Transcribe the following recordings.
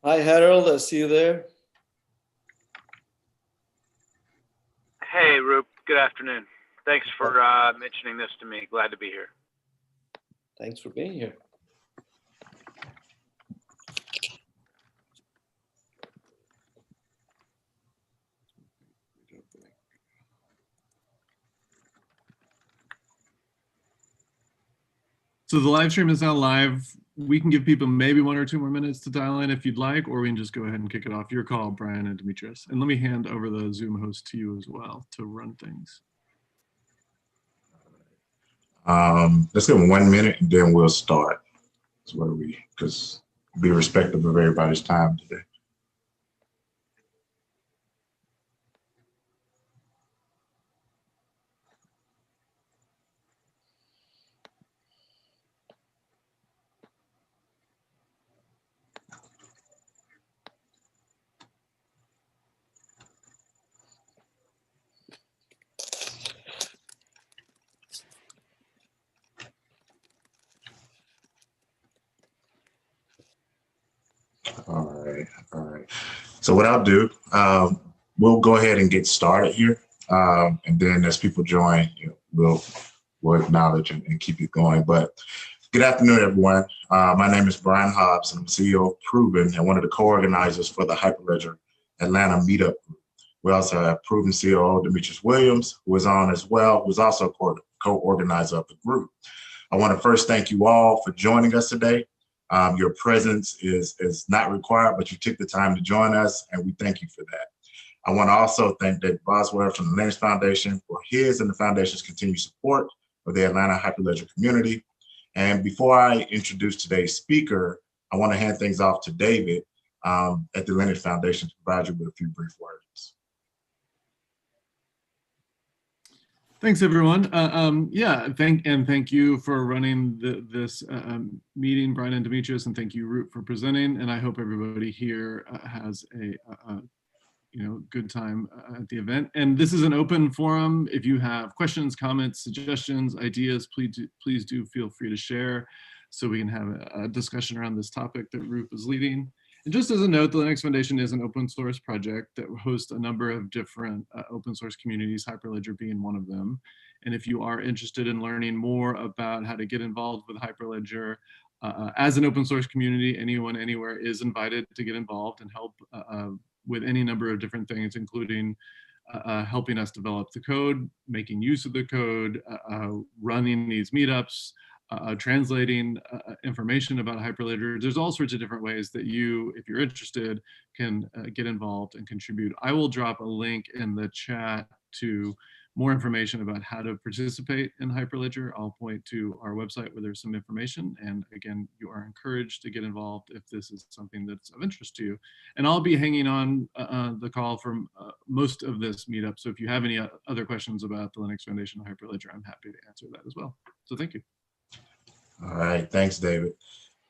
Hi, Harold. I see you there. Hey, Roop. Good afternoon. Thanks for mentioning this to me. Glad to be here. Thanks for being here. So the live stream is now live. We can give people maybe 1 or 2 more minutes to dial in if you'd like, or we can just go ahead and kick it off. Your call, Brian and Demetrius. And let me hand over the Zoom host to you as well to run things. Let's give them 1 minute and then we'll start. That's where because be respectful of everybody's time today. All right. So what I'll do, we'll go ahead and get started here. And then as people join, we'll acknowledge and keep it going. But good afternoon, everyone. My name is Brian Hobbs, and I'm CEO of Proven and one of the co-organizers for the Hyperledger Atlanta meetup group. We also have Proven COO Demetrius Williams, who is on as well, who is also co-organizer of the group. I want to first thank you all for joining us today. Your presence is not required, but you took the time to join us, and we thank you for that. I want to also thank Dave Boswell from the Linux Foundation for his and the Foundation's continued support of the Atlanta Hyperledger community. And before I introduce today's speaker, I want to hand things off to David at the Linux Foundation to provide you with a few brief words. Thanks, everyone. Thank you for running this meeting, Brian and Demetrius, and thank you, Roop, for presenting. And I hope everybody here has a good time at the event. And this is an open forum. If you have questions, comments, suggestions, ideas, please do feel free to share so we can have a discussion around this topic that Roop is leading. And just as a note, the Linux Foundation is an open source project that hosts a number of different open source communities, Hyperledger being one of them. And if you are interested in learning more about how to get involved with Hyperledger as an open source community, anyone, anywhere is invited to get involved and help with any number of different things, including helping us develop the code, making use of the code, running these meetups, translating information about Hyperledger. There's all sorts of different ways that you, if you're interested, can get involved and contribute. I will drop a link in the chat to more information about how to participate in Hyperledger. I'll point to our website where there's some information. And again, you are encouraged to get involved if this is something that's of interest to you. And I'll be hanging on the call from most of this meetup. So if you have any other questions about the Linux Foundation and Hyperledger, I'm happy to answer that as well. So thank you. All right, thanks, David.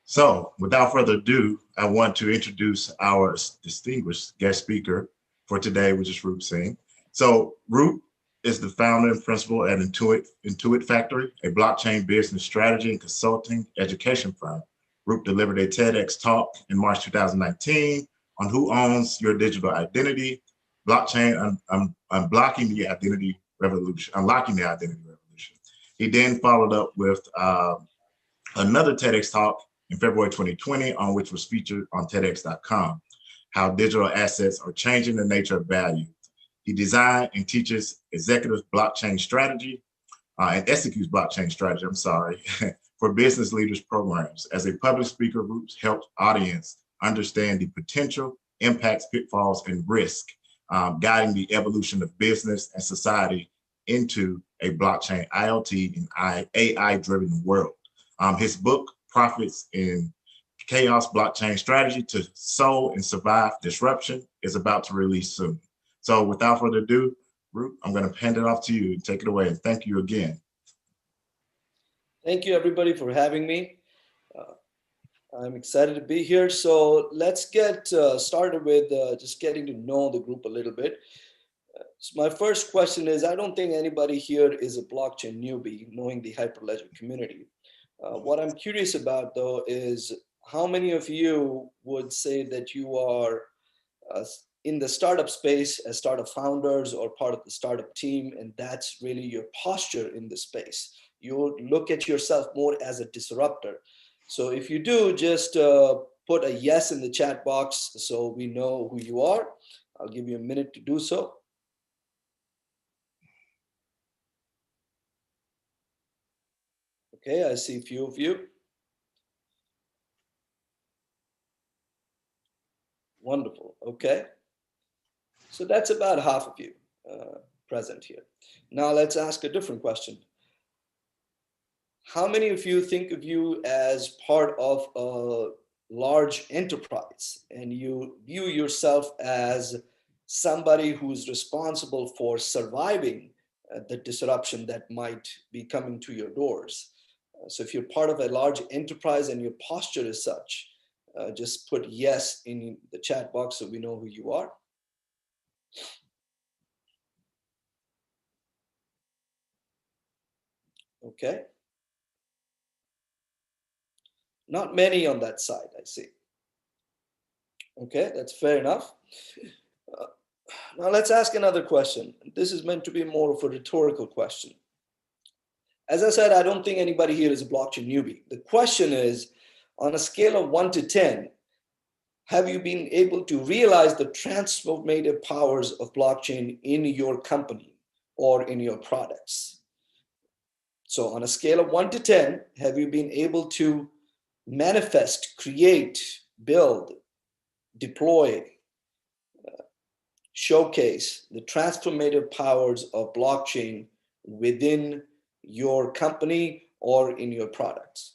So without further ado, I want to introduce our distinguished guest speaker for today, which is Roop Singh. So Roop is the founder and principal at Intuit Factory, a blockchain business strategy and consulting education firm. Roop delivered a TEDx talk in March 2019 on who owns your digital identity, blockchain, unlocking the identity revolution. He then followed up with another TEDx talk in February 2020, on which was featured on TEDx.com, how digital assets are changing the nature of value. He designed and teaches executive blockchain strategy and executes blockchain strategy, for business leaders programs. As a public speaker, Roop helps audience understand the potential impacts, pitfalls, and risk, guiding the evolution of business and society into a blockchain, IoT, and AI-driven world. His book, Profits in Chaos Blockchain Strategy to Sow and Survive Disruption, is about to release soon. So without further ado, Roop, I'm going to hand it off to you and take it away. And thank you again. Thank you, everybody, for having me. I'm excited to be here. So let's get started with just getting to know the group a little bit. So my first question is, I don't think anybody here is a blockchain newbie knowing the Hyperledger community. What I'm curious about, though, is how many of you would say that you are in the startup space as startup founders or part of the startup team, and that's really your posture in the space? You look at yourself more as a disruptor. So if you do, just put a yes in the chat box so we know who you are. I'll give you a minute to do so. Okay, I see a few of you. Wonderful. Okay. So that's about half of you present here. Now let's ask a different question. How many of you think of you as part of a large enterprise and you view yourself as somebody who's responsible for surviving the disruption that might be coming to your doors? So if you're part of a large enterprise and your posture is such, just put yes in the chat box so we know who you are. Okay. Not many on that side, I see. Okay, that's fair enough. Now let's ask another question. This is meant to be more of a rhetorical question. As I said, I don't think anybody here is a blockchain newbie. The question is, on a scale of 1 to 10, have you been able to realize the transformative powers of blockchain in your company or in your products? So on a scale of 1 to 10, have you been able to manifest, create, build, deploy, showcase the transformative powers of blockchain within your company or in your products?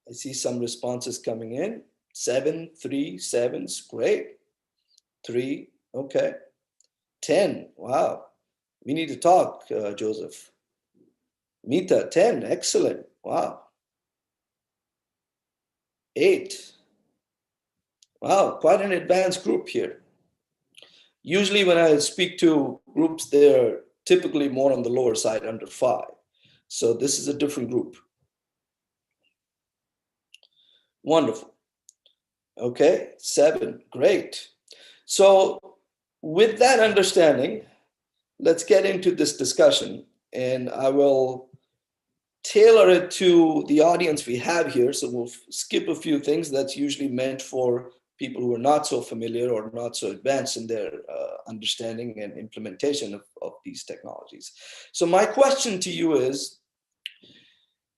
I see some responses coming in. 7, 3, 7's great. 3, okay. 10, wow. We need to talk, Joseph. Mita, 10, excellent, wow. 8, wow, quite an advanced group here. Usually when I speak to groups, they're typically more on the lower side, under 5. So this is a different group. Wonderful. Okay, 7, great. So with that understanding, let's get into this discussion, and I will tailor it to the audience we have here. So we'll skip a few things that's usually meant for people who are not so familiar or not so advanced in their understanding and implementation of these technologies. So my question to you is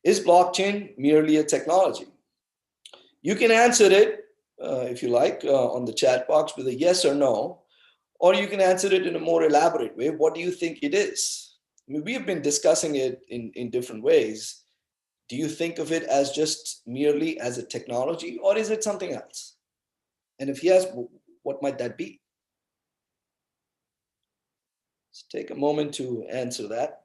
blockchain merely a technology? You can answer it, if you like, on the chat box with a yes or no, or you can answer it in a more elaborate way. What do you think it is? I mean, we have been discussing it in different ways. Do you think of it as just merely as a technology, or is it something else? And if yes, what might that be? Let's take a moment to answer that.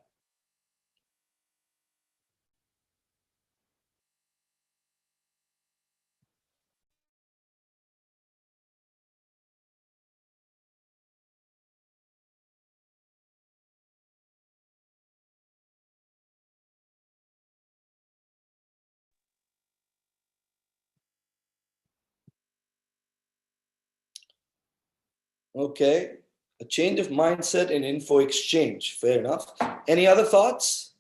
Okay, a change of mindset and info exchange. Fair enough. Any other thoughts?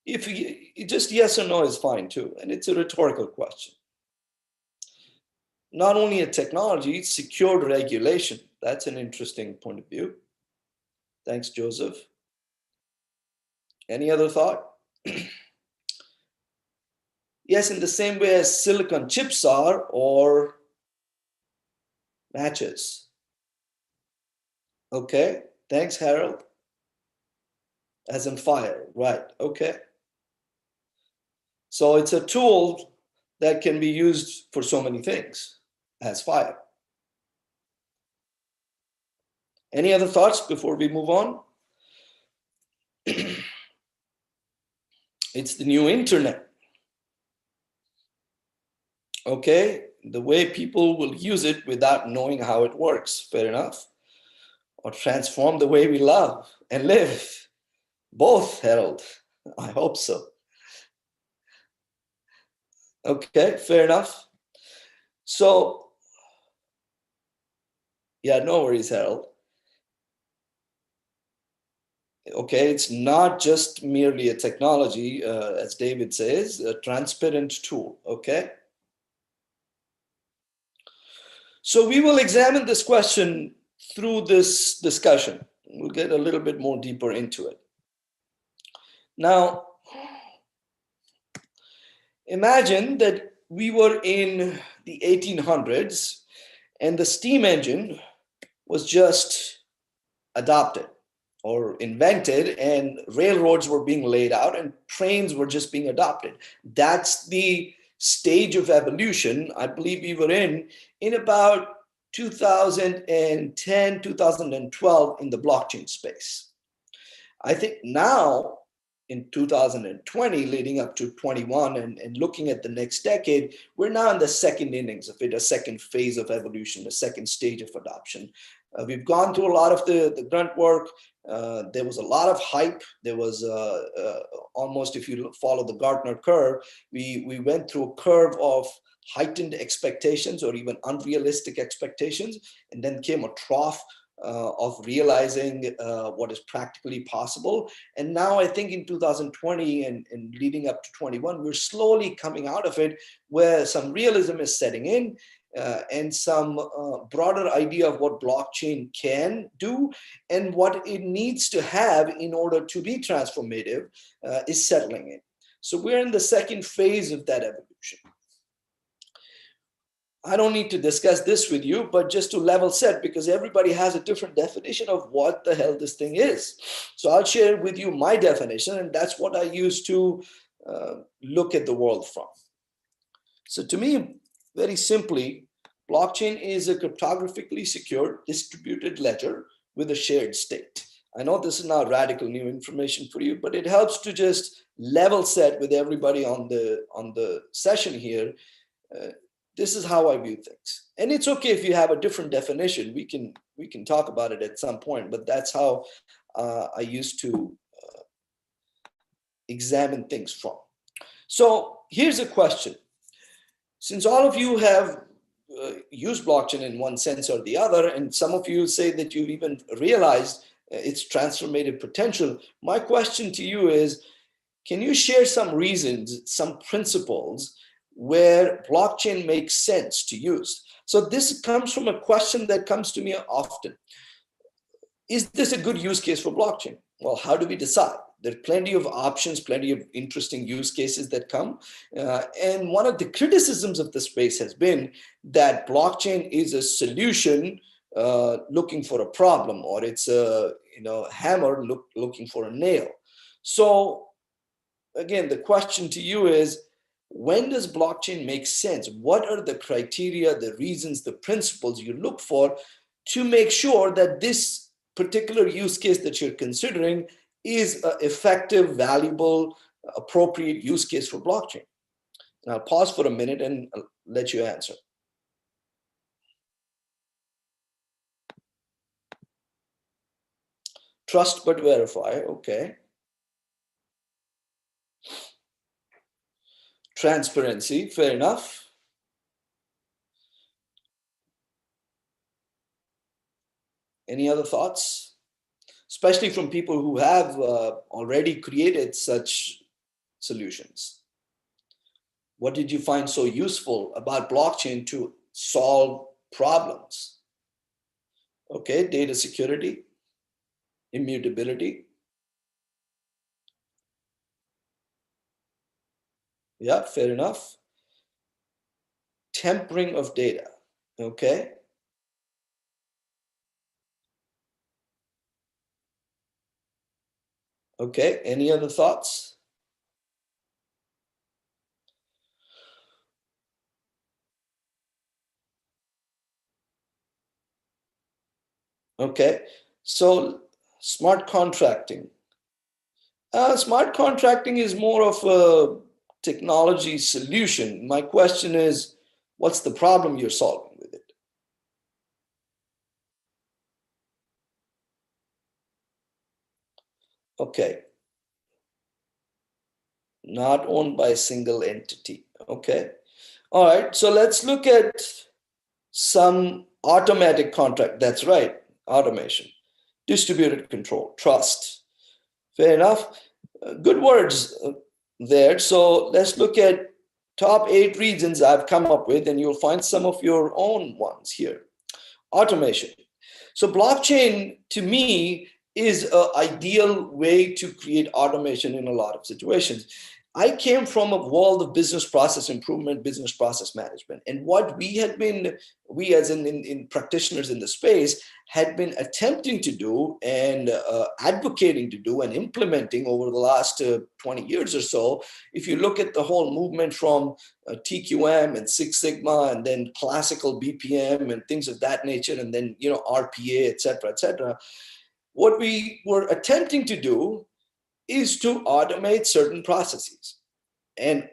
If you, just yes or no is fine too, and it's a rhetorical question. Not only a technology, it's secured regulation. That's an interesting point of view. Thanks, Joseph. Any other thought? Yes, in the same way as silicon chips are, or matches. Okay, thanks, Harold. As in fire, right, okay. So it's a tool that can be used for so many things as fire. Any other thoughts before we move on? It's the new internet. Okay, the way people will use it without knowing how it works, fair enough. Or transform the way we love and live. Both, Harold, I hope so. Okay, fair enough. So, yeah, no worries, Harold. Okay, it's not just merely a technology, as David says, a transparent tool, okay? So we will examine this question through this discussion. We'll get a little bit more deeper into it. Now, imagine that we were in the 1800s and the steam engine was just adopted or invented, and railroads were being laid out and trains were just being adopted. That's the stage of evolution I believe we were in about 2010, 2012 in the blockchain space. I think now in 2020, leading up to 21 and looking at the next decade, we're now in the second innings of it, a second phase of evolution, a second stage of adoption. We've gone through a lot of the grunt work. There was a lot of hype. There was almost, if you follow the Gartner curve, we went through a curve of heightened expectations or even unrealistic expectations, and then came a trough of realizing what is practically possible. And now I think in 2020 and leading up to 21, we're slowly coming out of it where some realism is setting in and some broader idea of what blockchain can do and what it needs to have in order to be transformative is settling in. So we're in the second phase of that evolution. I don't need to discuss this with you, but just to level set, because everybody has a different definition of what the hell this thing is. So I'll share with you my definition, and that's what I use to look at the world from. So to me, very simply, blockchain is a cryptographically secure distributed ledger with a shared state. I know this is not radical new information for you, but it helps to just level set with everybody on the session here. This is how I view things. And it's okay if you have a different definition. We can talk about it at some point, but that's how I used to examine things from. So here's a question. Since all of you have used blockchain in one sense or the other, and some of you say that you've even realized its transformative potential, my question to you is, can you share some reasons, some principles where blockchain makes sense to use? So this comes from a question that comes to me often. Is this a good use case for blockchain? Well, how do we decide? There are plenty of options, plenty of interesting use cases that come. And one of the criticisms of the space has been that blockchain is a solution looking for a problem, or it's a hammer looking for a nail. So again, the question to you is, when does blockchain make sense? What are the criteria, the reasons, the principles you look for to make sure that this particular use case that you're considering is an effective, valuable, appropriate use case for blockchain? And I'll pause for a minute and I'll let you answer. Trust but verify, okay. Transparency, fair enough. Any other thoughts? Especially from people who have already created such solutions. What did you find so useful about blockchain to solve problems? Okay, data security, immutability. Yeah, fair enough. Tempering of data, okay. Okay, any other thoughts? Okay, so smart contracting. Smart contracting is more of a technology solution. My question is, what's the problem you're solving with it? Okay. Not owned by a single entity. Okay. All right. So let's look at some automatic contract. That's right. Automation, distributed control, trust. Fair enough. Good words there. So let's look at top 8 reasons I've come up with, and you'll find some of your own ones here. Automation. So blockchain, to me, is an ideal way to create automation in a lot of situations. I came from a world of business process improvement, business process management. And what we had been, we as in practitioners in the space, had been attempting to do and advocating to do and implementing over the last 20 years or so. If you look at the whole movement from TQM and Six Sigma and then classical BPM and things of that nature, and then, you know, RPA, et cetera, what we were attempting to do is to automate certain processes. And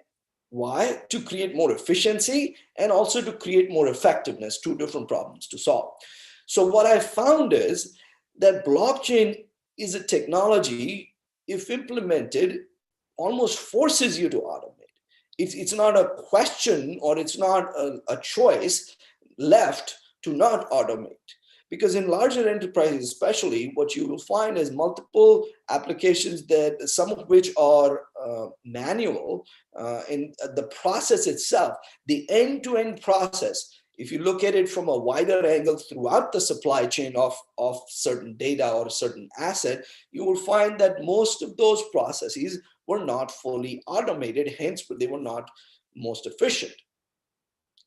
why? To create more efficiency and also to create more effectiveness, 2 different problems to solve. So what I found is that blockchain is a technology, if implemented, almost forces you to automate. It's not a question, or it's not a choice left to not automate. Because in larger enterprises, especially, what you will find is multiple applications that some of which are manual, and the process itself, the end-to-end process, if you look at it from a wider angle throughout the supply chain of certain data or a certain asset, you will find that most of those processes were not fully automated, hence they were not most efficient.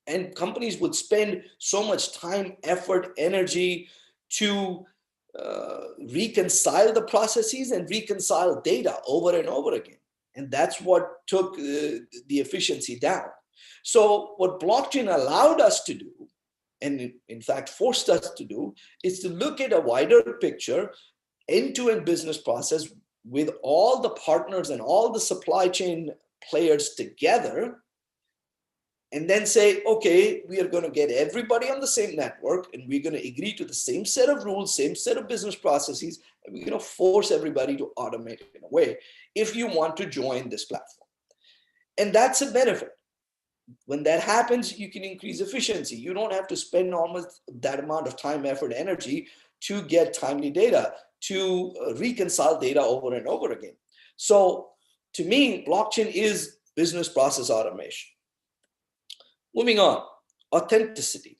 And companies would spend so much time, effort, energy to reconcile the processes and reconcile data over and over again. And that's what took the efficiency down. So what blockchain allowed us to do, and in fact forced us to do, is to look at a wider picture, end-to-end business process with all the partners and all the supply chain players together, and then say, okay, we are going to get everybody on the same network, and we're going to agree to the same set of rules, same set of business processes, and we're going to force everybody to automate it in a way if you want to join this platform. And that's a benefit. When that happens, you can increase efficiency. You don't have to spend almost that amount of time, effort, energy to get timely data, to reconcile data over and over again. So to me, blockchain is business process automation. Moving on, authenticity.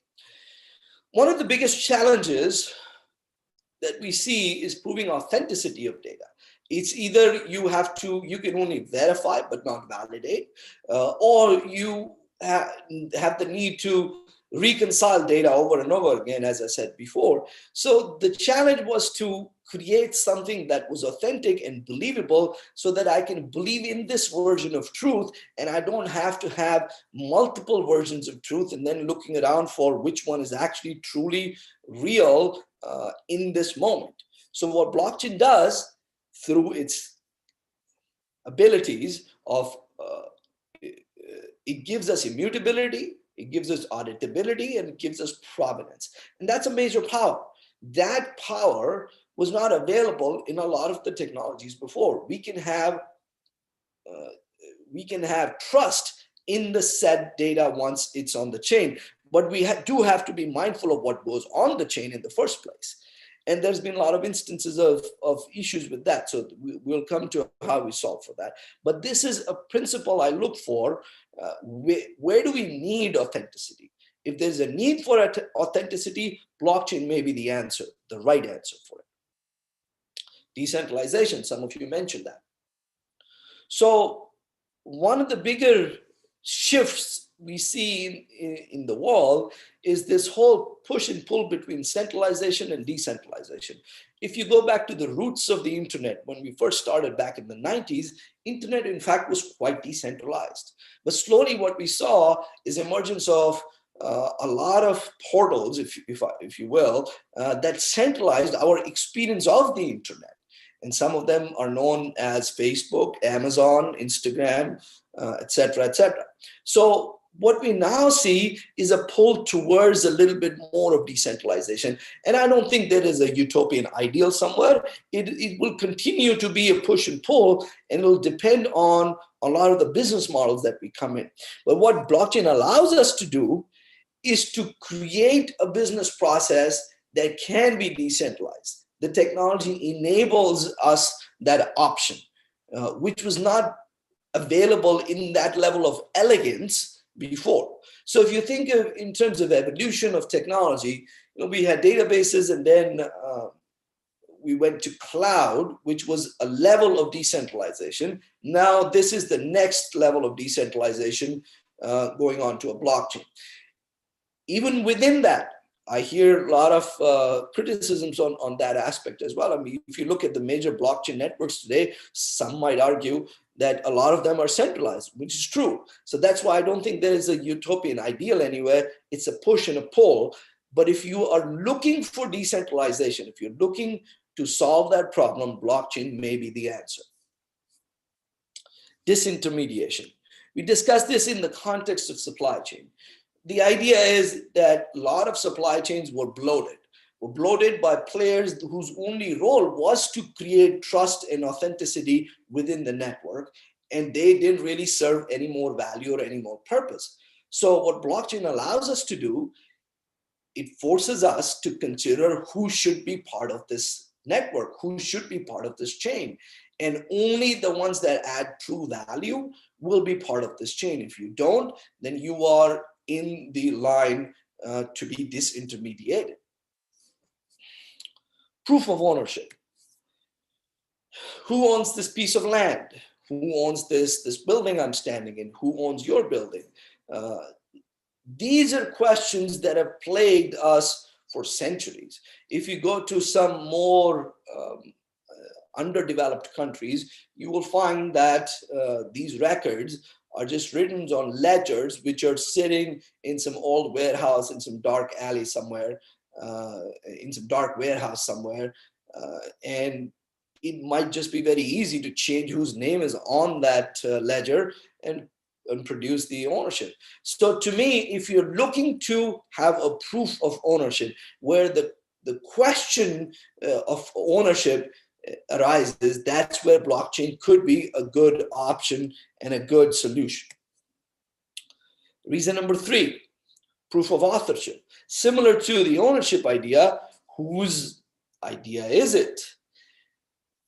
One of the biggest challenges that we see is proving authenticity of data. It's either you can only verify but not validate, or you have the need to reconcile data over and over again, as I said before. So the challenge was to create something that was authentic and believable so that I can believe in this version of truth, and I don't have to have multiple versions of truth and then looking around for which one is actually truly real in this moment. So what blockchain does through its abilities of, it gives us immutability, it gives us auditability, and it gives us provenance. And that's a major power. That power was not available in a lot of the technologies before. We can have trust in the said data once it's on the chain, but we do have to be mindful of what goes on the chain in the first place. And there's been a lot of instances of issues with that. So we'll come to how we solve for that. But this is a principle I look for. Where do we need authenticity? If there's a need for authenticity, blockchain may be the answer, the right answer for it. Decentralization, some of you mentioned that. So one of the bigger shifts we see in the world is this whole push and pull between centralization and decentralization. If you go back to the roots of the internet, when we first started back in the 90s, internet in fact was quite decentralized. But slowly what we saw is emergence of a lot of portals, if you will, that centralized our experience of the internet. And some of them are known as Facebook, Amazon, Instagram, et cetera, et cetera. So what we now see is a pull towards a little bit more of decentralization. And I don't think there is a utopian ideal somewhere. It will continue to be a push and pull, and it will depend on a lot of the business models that we come in. But what blockchain allows us to do is to create a business process that can be decentralized. The technology enables us that option, which was not available in that level of elegance before. So if you think of in terms of evolution of technology, we had databases, and then we went to cloud, which was a level of decentralization. Now this is the next level of decentralization, going on to a blockchain. Even within that, I hear a lot of criticisms on that aspect as well. I mean, if you look at the major blockchain networks today, some might argue that a lot of them are centralized, which is true. So that's why I don't think there is a utopian ideal anywhere. It's a push and a pull. But if you are looking for decentralization, if you're looking to solve that problem, blockchain may be the answer. Disintermediation. We discussed this in the context of supply chain. The idea is that a lot of supply chains were bloated by players whose only role was to create trust and authenticity within the network, and they didn't really serve any more value or any more purpose. So what blockchain allows us to do, it forces us to consider who should be part of this network, who should be part of this chain. And only the ones that add true value will be part of this chain. If you don't, then you are in the line to be disintermediated. Proof of ownership. Who owns this piece of land? Who owns this building I'm standing in? Who owns your building? These are questions that have plagued us for centuries. If you go to some more underdeveloped countries, you will find that these records are just written on ledgers, which are sitting in some old warehouse in some dark alley somewhere, in some dark warehouse somewhere. And it might just be very easy to change whose name is on that ledger and produce the ownership. So to me, if you're looking to have a proof of ownership where the question of ownership arises, that's where blockchain could be a good option and a good solution. Reason number 3, proof of authorship. Similar to the ownership idea, whose idea is it?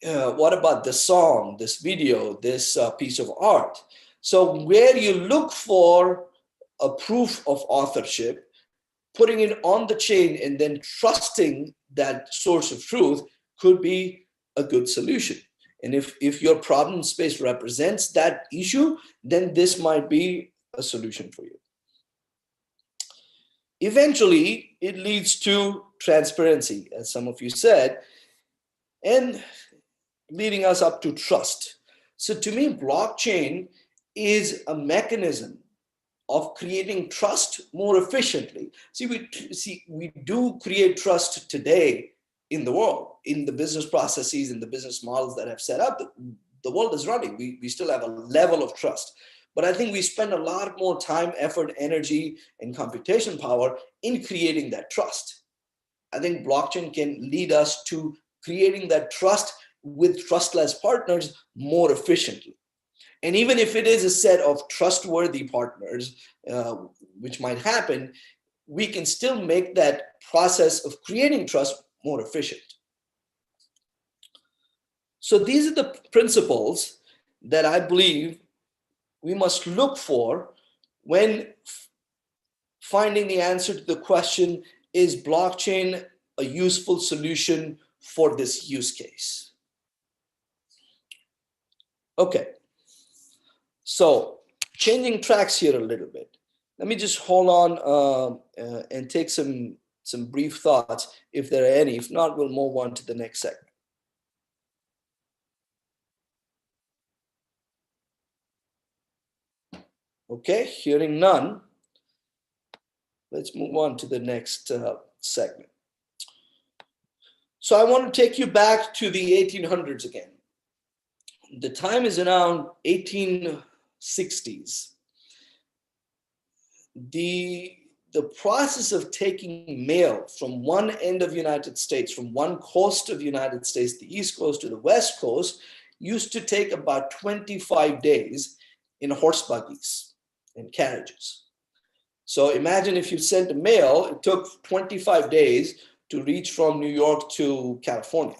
What about the song, this video, this piece of art? So where you look for a proof of authorship, putting it on the chain and then trusting that source of truth could be a good solution. And if your problem space represents that issue, then this might be a solution for you. Eventually, it leads to transparency, as some of you said, and leading us up to trust. So to me, blockchain is a mechanism of creating trust more efficiently. We do create trust today in the world, in the business processes and the business models that have set up. The world is running. We still have a level of trust. But I think we spend a lot more time, effort, energy, and computation power in creating that trust. I think blockchain can lead us to creating that trust with trustless partners more efficiently. And even if it is a set of trustworthy partners, which might happen, we can still make that process of creating trust more efficient. So these are the principles that I believe we must look for when finding the answer to the question, is blockchain a useful solution for this use case? Okay, so changing tracks here a little bit. Let me just hold on and take some brief thoughts, if there are any. If not, we'll move on to the next segment. Okay, hearing none, let's move on to the next segment. So I want to take you back to the 1800s again. The time is around 1860s. The process of taking mail from one end of the United States, from one coast of the United States, the East Coast to the West Coast, used to take about 25 days. in horse buggies and carriages. So imagine if you sent a mail, it took 25 days to reach from New York to California.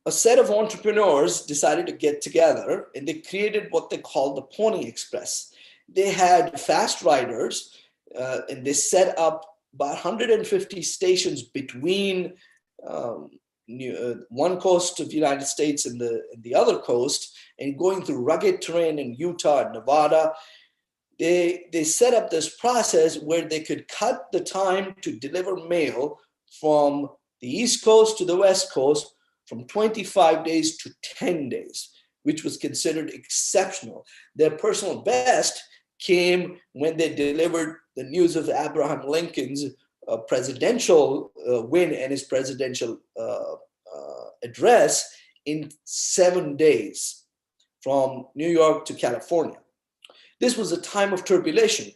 A set of entrepreneurs decided to get together and they created what they called the Pony Express. They had fast riders and they set up about 150 stations between one coast of the United States and the other coast, and going through rugged terrain in Utah and Nevada. They set up this process where they could cut the time to deliver mail from the East Coast to the West Coast from 25 days to 10 days, which was considered exceptional. Their personal best came when they delivered the news of Abraham Lincoln's presidential win and his presidential address in 7 days from New York to California. This was a time of turbulence.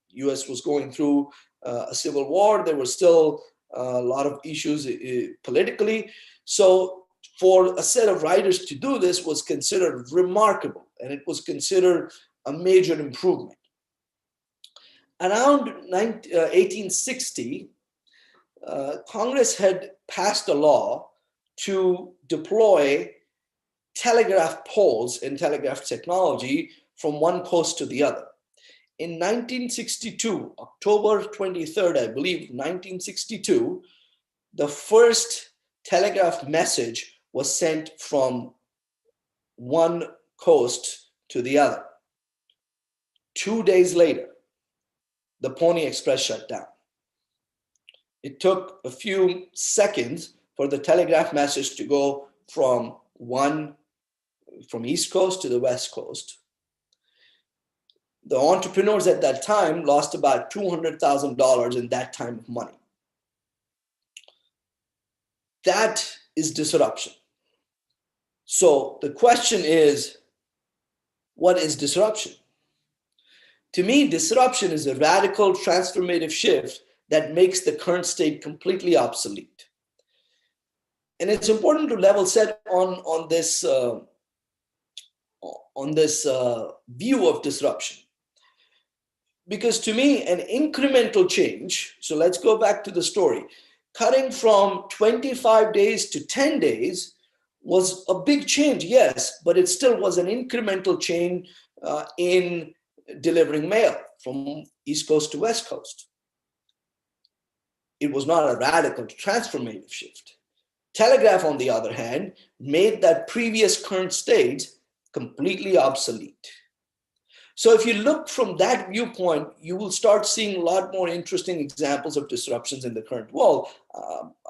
US was going through a civil war. There were still a lot of issues politically. So for a set of writers to do this was considered remarkable, and it was considered a major improvement. Around 1860, Congress had passed a law to deploy telegraph poles and telegraph technology from one coast to the other. In 1962, October 23rd, I believe, 1962, the first telegraph message was sent from one coast to the other. 2 days later, the Pony Express shut down. It took a few seconds for the telegraph message to go from East Coast to the West Coast. The entrepreneurs at that time lost about $200,000 in that time of money. That is disruption. So the question is, what is disruption? To me, disruption is a radical transformative shift that makes the current state completely obsolete. And it's important to level set on this view of disruption. Because to me, an incremental change, so let's go back to the story, cutting from 25 days to 10 days was a big change, yes, but it still was an incremental change in delivering mail from East Coast to West Coast. It was not a radical transformative shift. Telegraph, on the other hand, made that previous current state completely obsolete. So if you look from that viewpoint, you will start seeing a lot more interesting examples of disruptions in the current world.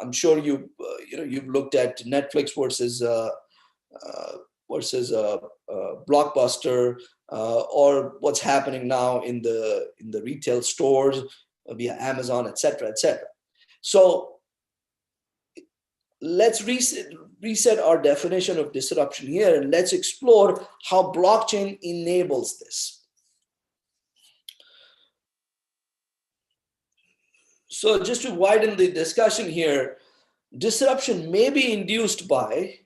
I'm sure you've looked at Netflix versus Blockbuster, or what's happening now in the retail stores via Amazon, et cetera, et cetera. So let's reset our definition of disruption here, and let's explore how blockchain enables this. So just to widen the discussion here, disruption may be induced by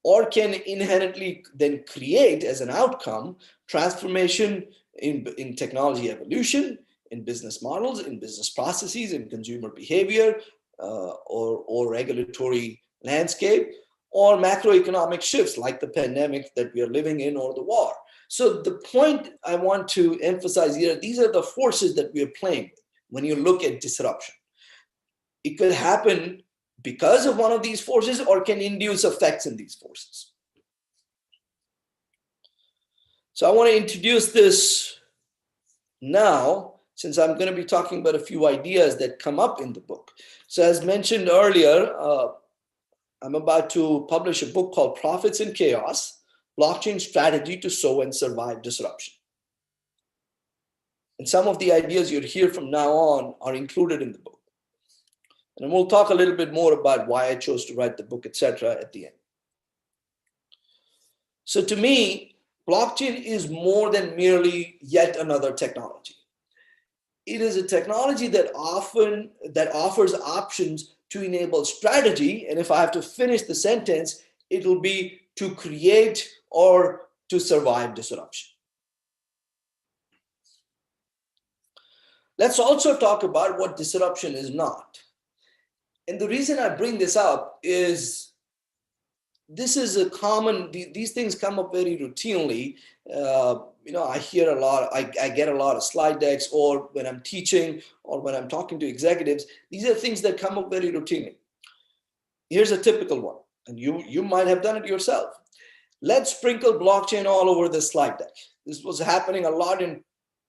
or can inherently then create as an outcome transformation in technology evolution, in business models, in business processes, in consumer behavior, or regulatory landscape, or macroeconomic shifts like the pandemic that we are living in or the war. So the point I want to emphasize here, these are the forces that we are playing with when you look at disruption. It could happen because of one of these forces or can induce effects in these forces. So I want to introduce this now, since I'm going to be talking about a few ideas that come up in the book. So as mentioned earlier, I'm about to publish a book called Profits in Chaos, Blockchain Strategy to Sow and Survive Disruption. And some of the ideas you'll hear from now on are included in the book. And we'll talk a little bit more about why I chose to write the book, etc. at the end. So to me, blockchain is more than merely yet another technology. It is a technology that offers options to enable strategy. And if I have to finish the sentence, it will be to create or to survive disruption. Let's also talk about what disruption is not. And the reason I bring this up is this is a common, these things come up very routinely. I hear a lot, I get a lot of slide decks, or when I'm teaching or when I'm talking to executives, these are things that come up very routinely. Here's a typical one, and you might have done it yourself. Let's sprinkle blockchain all over the slide deck. This was happening a lot in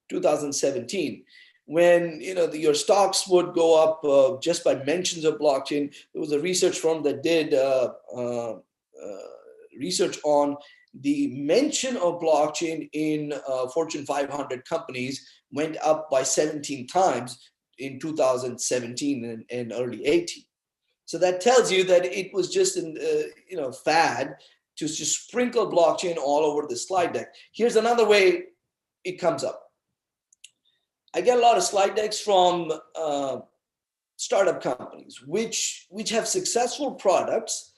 2017. When your stocks would go up just by mentions of blockchain. There was a research firm that did research on the mention of blockchain in Fortune 500 companies went up by 17 times in 2017 and early 18. So that tells you that it was just an fad to just sprinkle blockchain all over the slide deck. Here's another way it comes up. I get a lot of slide decks from startup companies, which have successful products,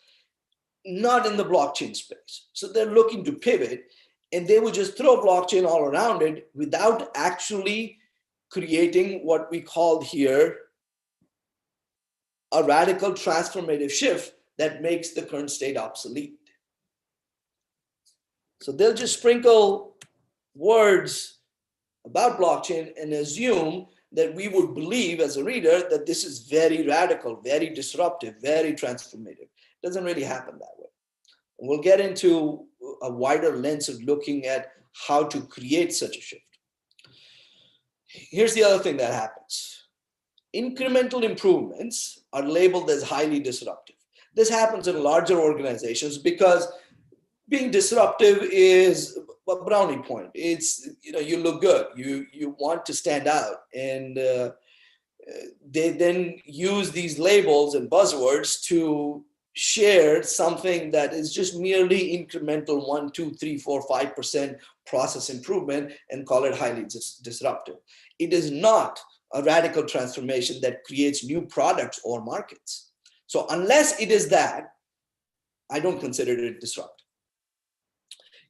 not in the blockchain space. So they're looking to pivot, and they would just throw blockchain all around it without actually creating what we called here a radical transformative shift that makes the current state obsolete. So they'll just sprinkle words about blockchain and assume that we would believe as a reader that this is very radical, very disruptive, very transformative. It doesn't really happen that way. And we'll get into a wider lens of looking at how to create such a shift. Here's the other thing that happens. Incremental improvements are labeled as highly disruptive. This happens in larger organizations because being disruptive is a brownie point. It's, you look good, you want to stand out, and they then use these labels and buzzwords to share something that is just merely incremental 1, 2, 3, 4, 5% process improvement and call it highly disruptive. It is not a radical transformation that creates new products or markets. So unless it is that, I don't consider it disruptive.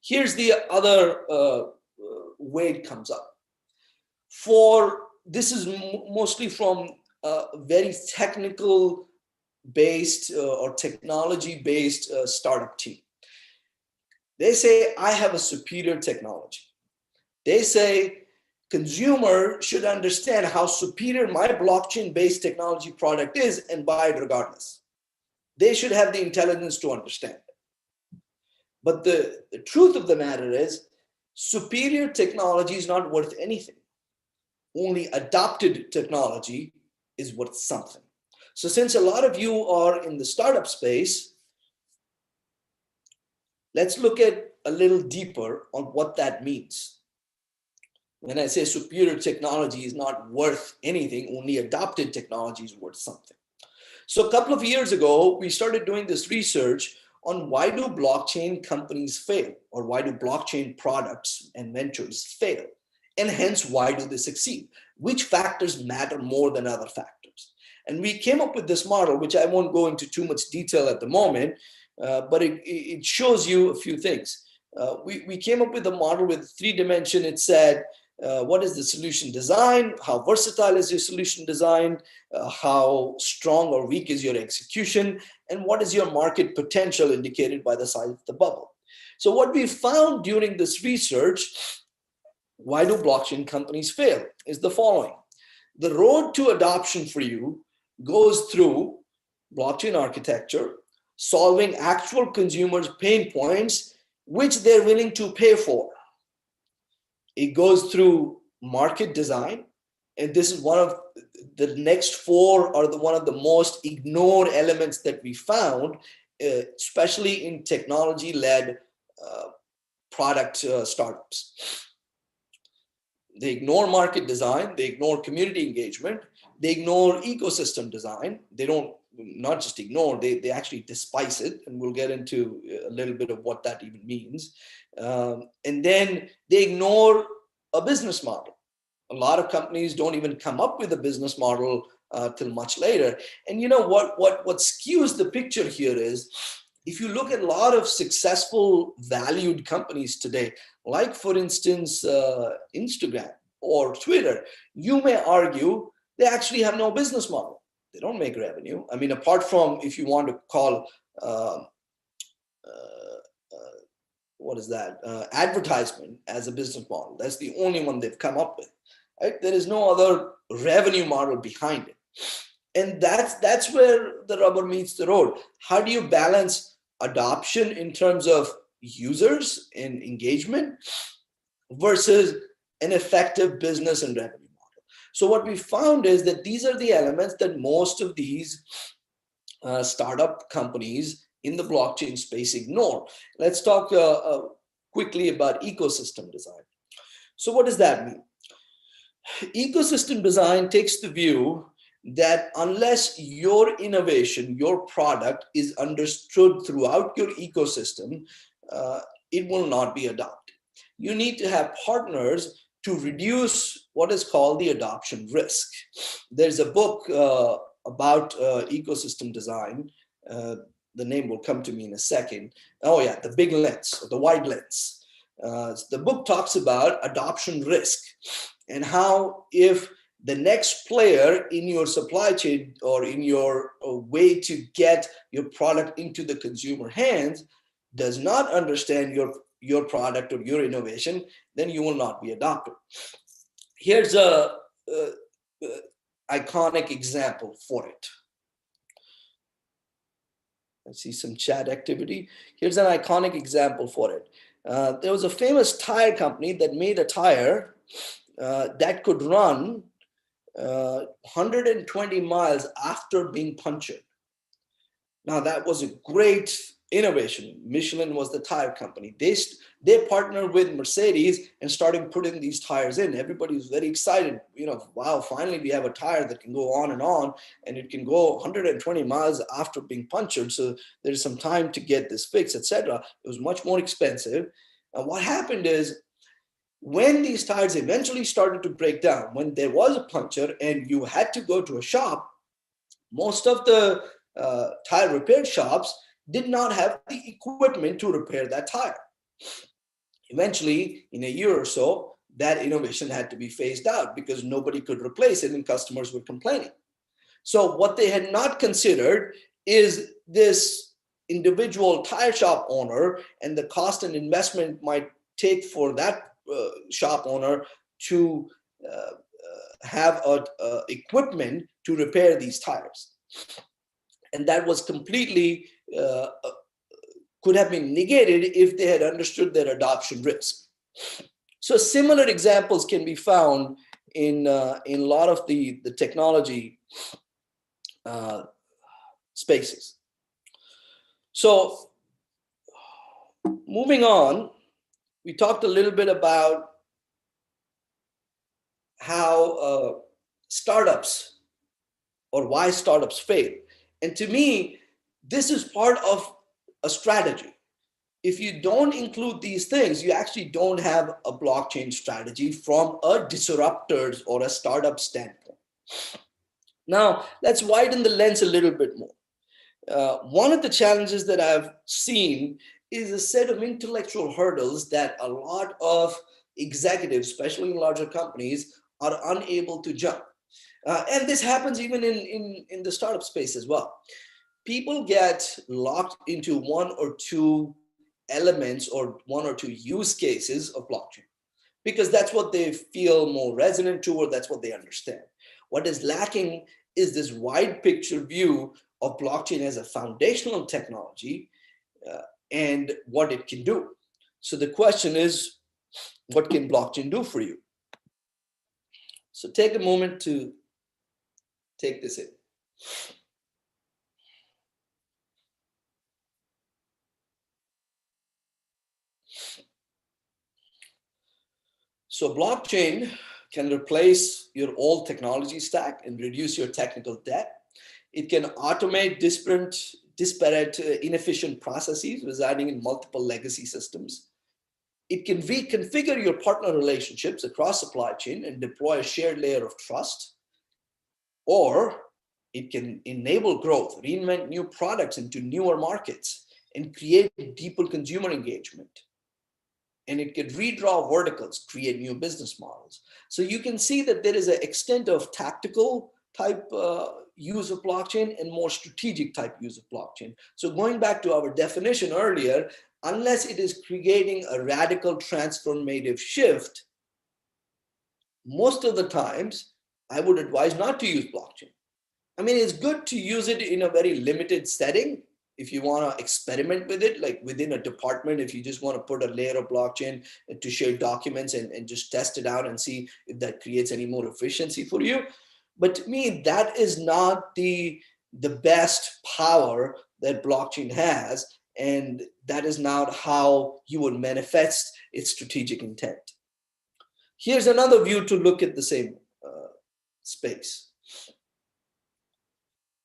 Here's the other way it comes up. This is mostly from a very technical based or technology based startup team. They say, I have a superior technology. They say, consumer should understand how superior my blockchain based technology product is and buy it regardless. They should have the intelligence to understand. But the truth of the matter is, superior technology is not worth anything. Only adopted technology is worth something. So since a lot of you are in the startup space, let's look at a little deeper on what that means. When I say superior technology is not worth anything, only adopted technology is worth something. So a couple of years ago, we started doing this research on why do blockchain companies fail, or why do blockchain products and ventures fail? And hence, why do they succeed? Which factors matter more than other factors? And we came up with this model, which I won't go into too much detail at the moment, but it shows you a few things. We came up with a model with 3 dimensions. It said, what is the solution design? How versatile is your solution design? How strong or weak is your execution? And what is your market potential indicated by the size of the bubble? So what we found during this research, why do blockchain companies fail, is the following. The road to adoption for you goes through blockchain architecture, solving actual consumers' pain points, which they're willing to pay for. It goes through market design, and this is one of the next 4 are one of the most ignored elements that we found, especially in technology-led product startups. They ignore market design, they ignore community engagement, they ignore ecosystem design. They don't not just ignore, they actually despise it, and we'll get into a little bit of what that even means. And then they ignore a business model. A lot of companies don't even come up with a business model till much later. And you know what skews the picture here is if you look at a lot of successful, valued companies today, like for instance, Instagram or Twitter, you may argue they actually have no business model. They don't make revenue. I mean, apart from if you want to call, what is that, advertisement as a business model. That's the only one they've come up with, right? There is no other revenue model behind it. And that's where the rubber meets the road. How do you balance adoption in terms of users and engagement versus an effective business and revenue model? So what we found is that these are the elements that most of these startup companies in the blockchain space ignore. Let's talk quickly about ecosystem design. So what does that mean? Ecosystem design takes the view that unless your innovation, your product is understood throughout your ecosystem, it will not be adopted. You need to have partners to reduce what is called the adoption risk. There's a book about ecosystem design. The name will come to me in a second. Oh yeah, The Big Lens, or The Wide Lens. The book talks about adoption risk and how if the next player in your supply chain or in your way to get your product into the consumer hands does not understand your product or your innovation, then you will not be adopted. Here's a iconic example for it. I see some chat activity. Here's an iconic example for it. There was a famous tire company that made a tire that could run 120 miles after being punctured. Now that was a great innovation. Michelin was the tire company. They partnered with Mercedes and started putting these tires in. Everybody was very excited. You know, wow, finally we have a tire that can go on, and it can go 120 miles after being punctured. So there's some time to get this fixed, etc. It was much more expensive. And what happened is, when these tires eventually started to break down, when there was a puncture and you had to go to a shop, most of the tire repair shops did not have the equipment to repair that tire. Eventually, in a year or so, that innovation had to be phased out because nobody could replace it and customers were complaining. So what they had not considered is this individual tire shop owner and the cost and investment might take for that shop owner to have equipment to repair these tires. And that was completely, could have been negated if they had understood their adoption risk. So similar examples can be found in a lot of the technology spaces. So moving on, we talked a little bit about how startups, or why startups fail. And to me, this is part of a strategy. If you don't include these things, you actually don't have a blockchain strategy from a disruptor's or a startup standpoint. Now, let's widen the lens a little bit more. One of the challenges that I've seen is a set of intellectual hurdles that a lot of executives, especially in larger companies, are unable to jump. And this happens even in the startup space as well. People get locked into one or two elements or one or two use cases of blockchain because that's what they feel more resonant to, or that's what they understand. What is lacking is this wide picture view of blockchain as a foundational technology and what it can do. So the question is, what can blockchain do for you? So take a moment to take this in. So blockchain can replace your old technology stack and reduce your technical debt. It can automate disparate, inefficient processes residing in multiple legacy systems. It can reconfigure your partner relationships across supply chain and deploy a shared layer of trust. Or it can enable growth, reinvent new products into newer markets, and create deeper consumer engagement. And it can redraw verticals, create new business models. So you can see that there is an extent of tactical type use of blockchain and more strategic type use of blockchain. So going back to our definition earlier, unless it is creating a radical transformative shift, most of the times I would advise not to use blockchain. I mean, it's good to use it in a very limited setting. If you want to experiment with it, like within a department, if you just want to put a layer of blockchain to share documents and just test it out and see if that creates any more efficiency for you. But to me, that is not the best power that blockchain has. And that is not how you would manifest its strategic intent. Here's another view to look at the same space.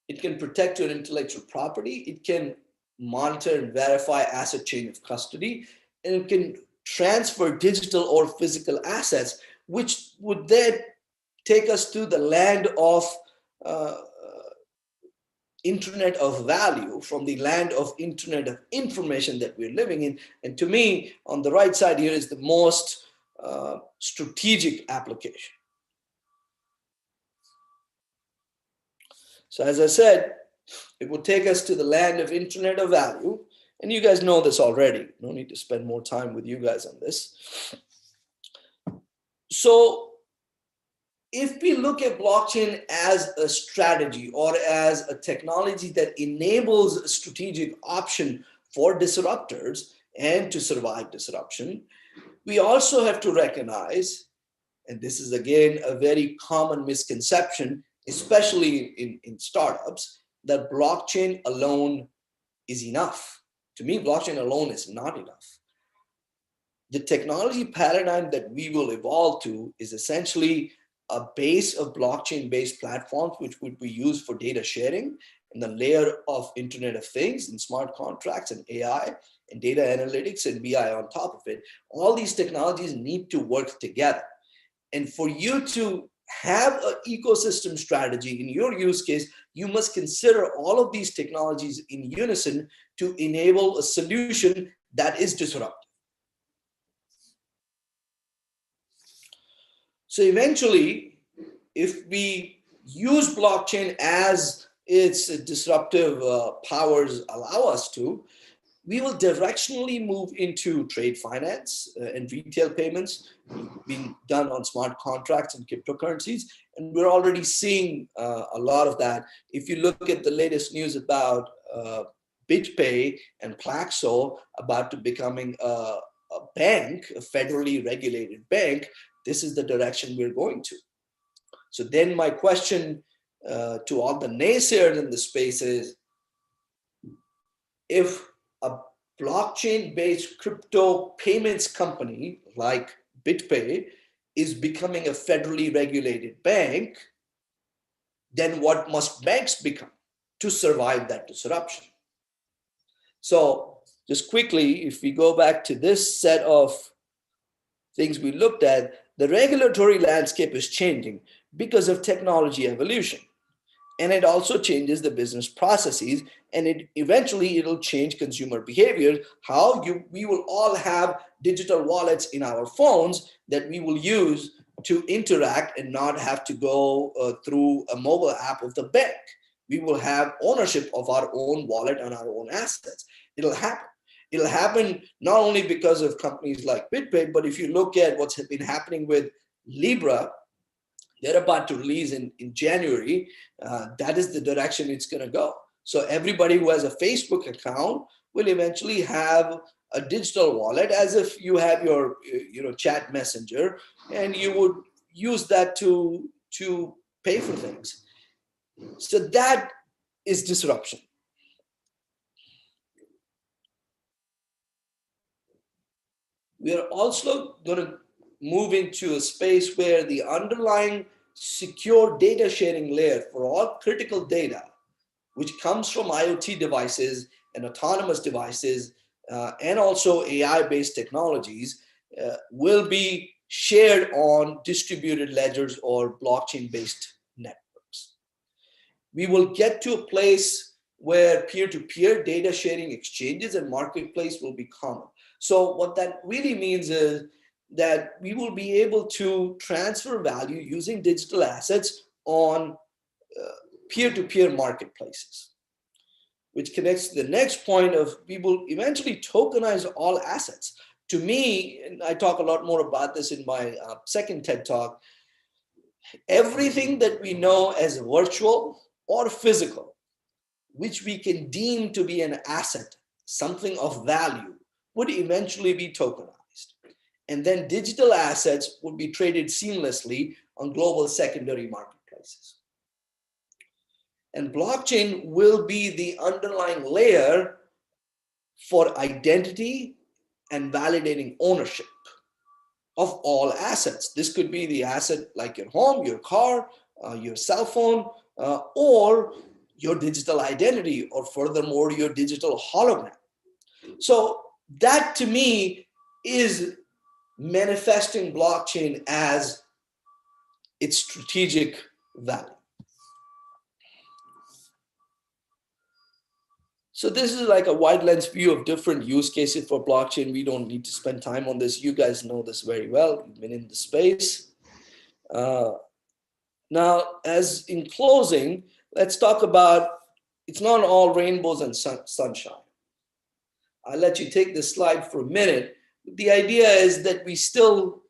It can protect your intellectual property. It can monitor and verify asset chain of custody, and it can transfer digital or physical assets, which would then take us to the land of internet of value, from the land of internet of information that we're living in. And to me, on the right side here is the most strategic application. So as I said, it will take us to the land of internet of value. And you guys know this already. No need to spend more time with you guys on this. So if we look at blockchain as a strategy or as a technology that enables a strategic option for disruptors and to survive disruption, we also have to recognize, and this is again a very common misconception, especially in startups, that blockchain alone is enough. To me, blockchain alone is not enough. The technology paradigm that we will evolve to is essentially a base of blockchain-based platforms, which would be used for data sharing, and the layer of Internet of Things and smart contracts and AI and data analytics and BI on top of it. All these technologies need to work together. And for you to have an ecosystem strategy in your use case, you must consider all of these technologies in unison to enable a solution that is disruptive. So eventually, if we use blockchain as its disruptive powers allow us to, we will directionally move into trade finance and retail payments being done on smart contracts and cryptocurrencies. And we're already seeing a lot of that. If you look at the latest news about BitPay and Plaxo about to becoming a bank, a federally regulated bank, this is the direction we're going to. So then my question to all the naysayers in the space is, if a blockchain-based crypto payments company like BitPay is becoming a federally regulated bank, then what must banks become to survive that disruption? So just quickly, if we go back to this set of things we looked at, the regulatory landscape is changing because of technology evolution. And it also changes the business processes, and eventually it'll change consumer behavior. We will all have digital wallets in our phones that we will use to interact and not have to go through a mobile app of the bank. We will have ownership of our own wallet and our own assets. It'll happen. It'll happen not only because of companies like BitPay, but if you look at what's been happening with Libra, they're about to release in January. That is the direction it's going to go. So everybody who has a Facebook account will eventually have a digital wallet, as if you have your chat messenger, and you would use that to pay for things. So that is disruption. We are also going to move into a space where the underlying secure data sharing layer for all critical data, which comes from IoT devices and autonomous devices, and also AI-based technologies, will be shared on distributed ledgers or blockchain-based networks. We will get to a place where peer-to-peer data sharing exchanges and marketplace will be common. So what that really means is that we will be able to transfer value using digital assets on peer-to-peer marketplaces, which connects to the next point of we will eventually tokenize all assets. To me, and I talk a lot more about this in my second TED Talk, everything that we know as virtual or physical, which we can deem to be an asset, something of value, would eventually be tokenized. And then digital assets would be traded seamlessly on global secondary marketplaces. And blockchain will be the underlying layer for identity and validating ownership of all assets. This could be the asset like your home, your car, your cell phone, or your digital identity, or furthermore, your digital hologram. So that to me is manifesting blockchain as its strategic value. So this is like a wide lens view of different use cases for blockchain. We don't need to spend time on this. You guys know this very well. You've been in the space. Now, as in closing, let's talk about, it's not all rainbows and sunshine. I'll let you take this slide for a minute. The idea is that we still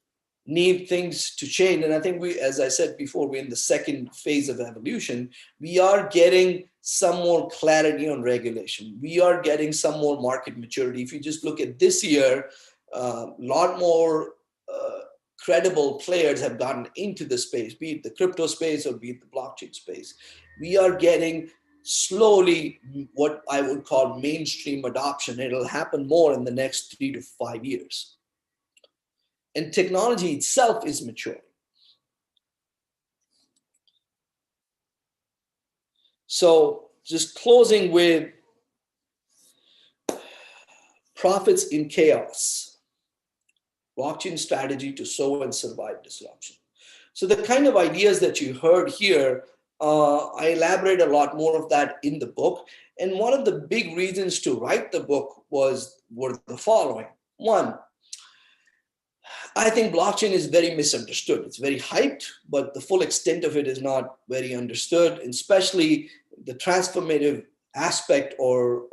need things to change. And I think we, as I said before, we're in the second phase of evolution. We are getting some more clarity on regulation. We are getting some more market maturity. If you just look at this year, a lot more credible players have gotten into the space, be it the crypto space or be it the blockchain space. We are getting slowly what I would call mainstream adoption. It'll happen more in the next 3 to 5 years. And technology itself is maturing. So just closing with profits in chaos, blockchain strategy to sow and survive disruption. So the kind of ideas that you heard here, I elaborate a lot more of that in the book. And one of the big reasons to write the book were the following. One, I think blockchain is very misunderstood. It's very hyped, but the full extent of it is not very understood, and especially the transformative aspect or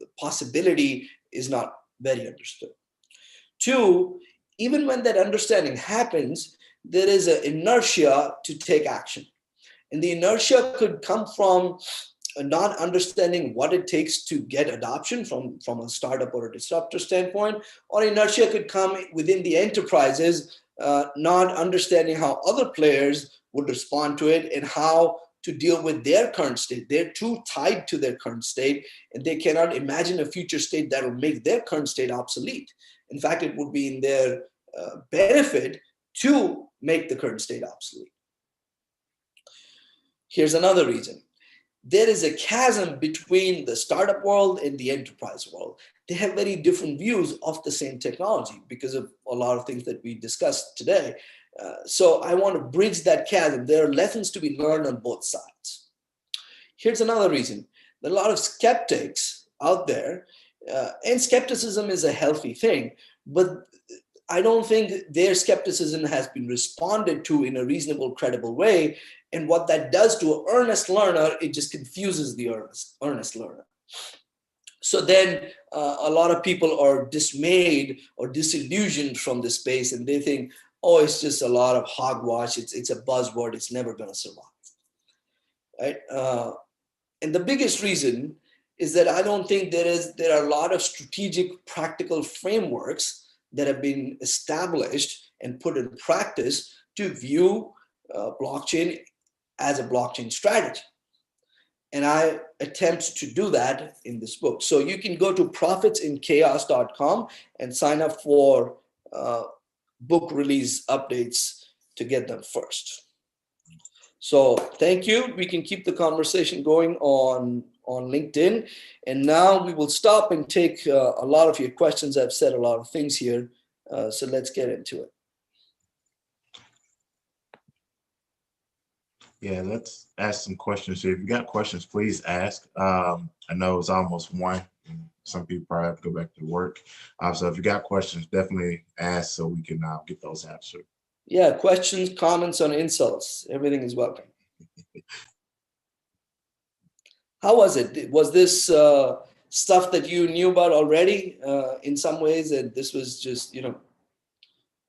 the possibility is not very understood. Two, even when that understanding happens, there is an inertia to take action. And the inertia could come from not understanding what it takes to get adoption from a startup or a disruptor standpoint, or inertia could come within the enterprises, not understanding how other players would respond to it and how to deal with their current state. They're too tied to their current state, and they cannot imagine a future state that will make their current state obsolete. In fact, it would be in their benefit to make the current state obsolete. Here's another reason. There is a chasm between the startup world and the enterprise world. They have very different views of the same technology because of a lot of things that we discussed today. So I want to bridge that chasm. There are lessons to be learned on both sides. Here's another reason. There are a lot of skeptics out there, and skepticism is a healthy thing, but I don't think their skepticism has been responded to in a reasonable, credible way. And what that does to an earnest learner, it just confuses the earnest learner. So then a lot of people are dismayed or disillusioned from this space, and they think, oh, it's just a lot of hogwash. It's a buzzword. It's never going to survive. Right? And the biggest reason is that I don't think there are a lot of strategic, practical frameworks that have been established and put in practice to view blockchain as a blockchain strategy. And I attempt to do that in this book. So you can go to profitsinchaos.com and sign up for book release updates to get them first. So thank you. We can keep the conversation going on LinkedIn. And now we will stop and take a lot of your questions. I've said a lot of things here. So let's get into it. Yeah, let's ask some questions here. If you got questions, please ask. I know it's almost 1, and some people probably have to go back to work. So if you got questions, definitely ask so we can get those answered. Yeah, questions, comments, or insults, everything is welcome. How was it? Was this stuff that you knew about already in some ways, and this was just,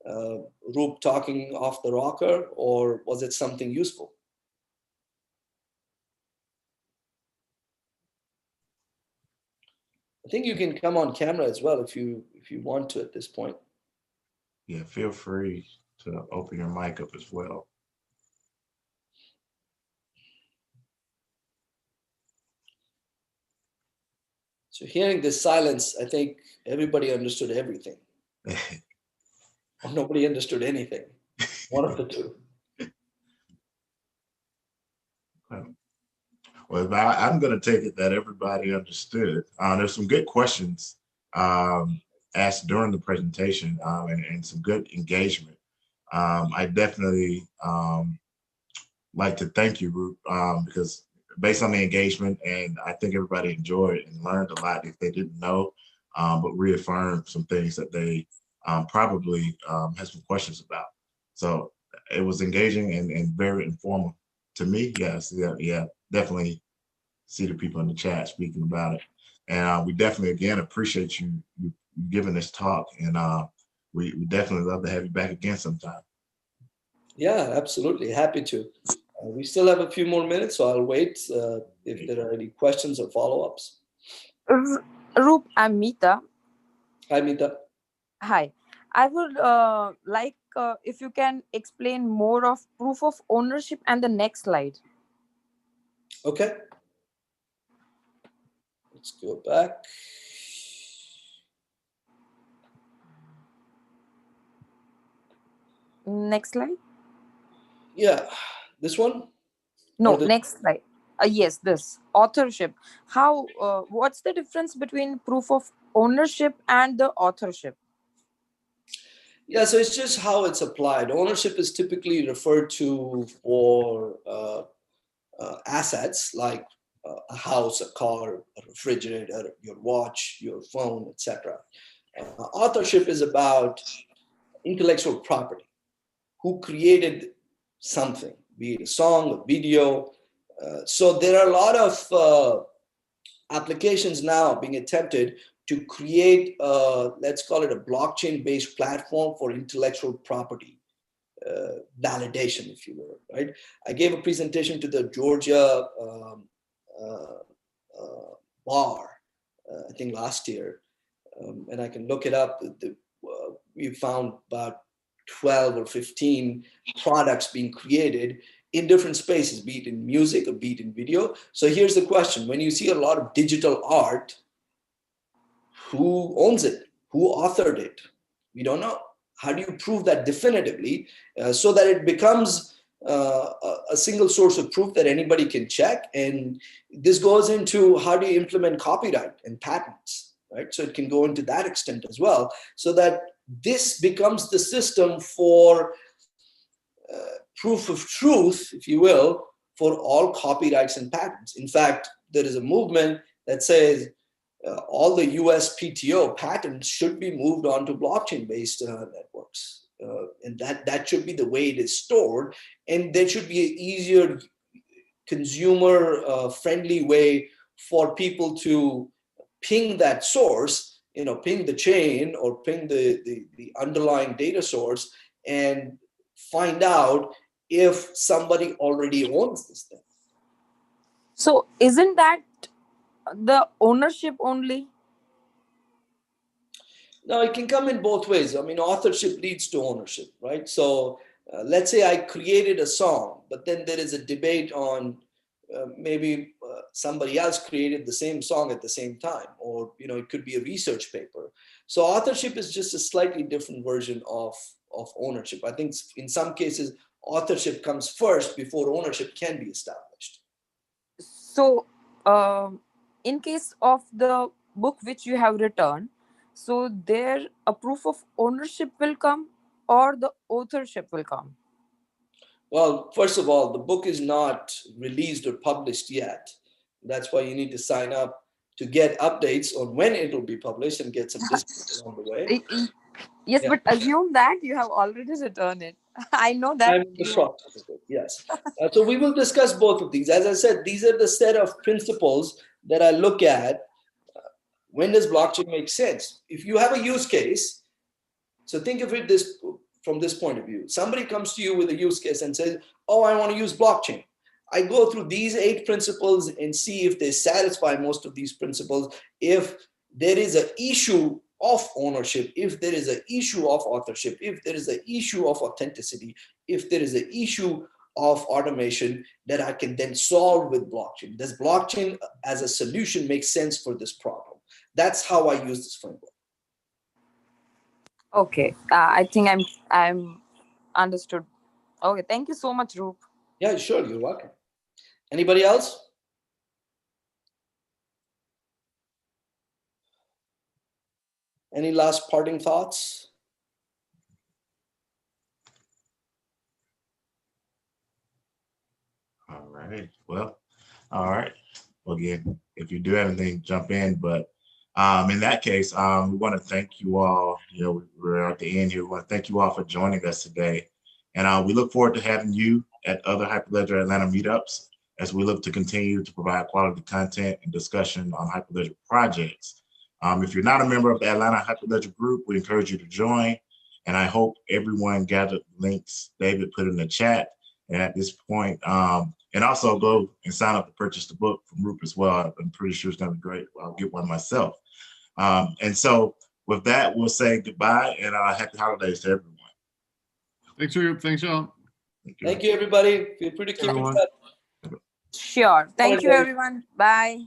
Roop talking off the rocker, or was it something useful? I think you can come on camera as well if you want to at this point. Yeah, feel free to open your mic up as well. So hearing this silence, I think everybody understood everything. Or nobody understood anything. One of the two. Well, I'm going to take it that everybody understood. There's some good questions asked during the presentation and some good engagement. I definitely like to thank you, Roop, because based on the engagement, and I think everybody enjoyed and learned a lot if they didn't know, but reaffirmed some things that they probably had some questions about. So it was engaging and very informative to me. Yes, yeah, definitely see the people in the chat speaking about it. And we definitely, again, appreciate you giving this talk. And we definitely love to have you back again sometime. Yeah, absolutely. Happy to. We still have a few more minutes, so I'll wait if there are any questions or follow-ups. Roop, I'm Meeta. Hi, Meeta. Hi. I would like if you can explain more of proof of ownership and the next slide. Okay. Let's go back. Next slide. Yeah, this one? No, next slide. Yes, this authorship. How? What's the difference between proof of ownership and the authorship? Yeah, so it's just how it's applied. Ownership is typically referred to for assets like a house, a car, a refrigerator, your watch, your phone, etc. Authorship is about intellectual property. Who created something, be it a song, a video. So there are a lot of applications now being attempted to create, let's call it a blockchain-based platform for intellectual property validation, if you will, right? I gave a presentation to the Georgia bar, I think last year, and I can look it up. We found about 12 or 15 products being created in different spaces, be it in music or be it in video. So here's the question. When you see a lot of digital art, who owns it? Who authored it? We don't know. How do you prove that definitively so that it becomes a single source of proof that anybody can check? And this goes into how do you implement copyright and patents, right? So it can go into that extent as well, so that this becomes the system for proof of truth, if you will, for all copyrights and patents. In fact, there is a movement that says all the USPTO patents should be moved onto blockchain-based networks. And that should be the way it is stored. And there should be an easier consumer-friendly way for people to ping that source, ping the chain or ping the underlying data source and find out if somebody already owns this thing. So isn't that the ownership only? No, it can come in both ways. I mean, authorship leads to ownership, right? So let's say I created a song, but then there is a debate on maybe somebody else created the same song at the same time, or it could be a research paper. So authorship is just a slightly different version of ownership. I think in some cases, authorship comes first before ownership can be established. So in case of the book which you have written, so there a proof of ownership will come or the authorship will come? Well, first of all, the book is not released or published yet. That's why you need to sign up to get updates on when it will be published and get some discounts along the way. Yes, Yeah. but assume that you have already returned it. I know that. I'm in the process of it, yes. So we will discuss both of these. As I said, these are the set of principles that I look at. When does blockchain make sense? If you have a use case, so think of it from this point of view. Somebody comes to you with a use case and says, oh, I want to use blockchain. I go through these 8 principles and see if they satisfy most of these principles. If there is an issue of ownership, if there is an issue of authorship, if there is an issue of authenticity, if there is an issue of automation that I can then solve with blockchain. Does blockchain as a solution make sense for this problem? That's how I use this framework. Okay, I think I'm understood. Okay, thank you so much, Roop. Yeah, sure, you're welcome. Anybody else? Any last parting thoughts? All right. Well, all right. Well, again, if you do have anything, jump in. But in that case, we want to thank you all. You know, we're at the end here. We want to thank you all for joining us today. And we look forward to having you at other Hyperledger Atlanta meetups as we look to continue to provide quality content and discussion on Hyperledger projects. If you're not a member of the Atlanta Hyperledger group, we encourage you to join. And I hope everyone gathered links David put in the chat. And at this point, and also go and sign up to purchase the book from Roop as well. I'm pretty sure it's gonna be great. I'll get one myself. And so with that, we'll say goodbye and happy holidays to everyone. Thanks, Roop. Thanks, y'all. Thank you, everybody. Feel free to keep in touch. Sure. Thank you, everyone. Bye.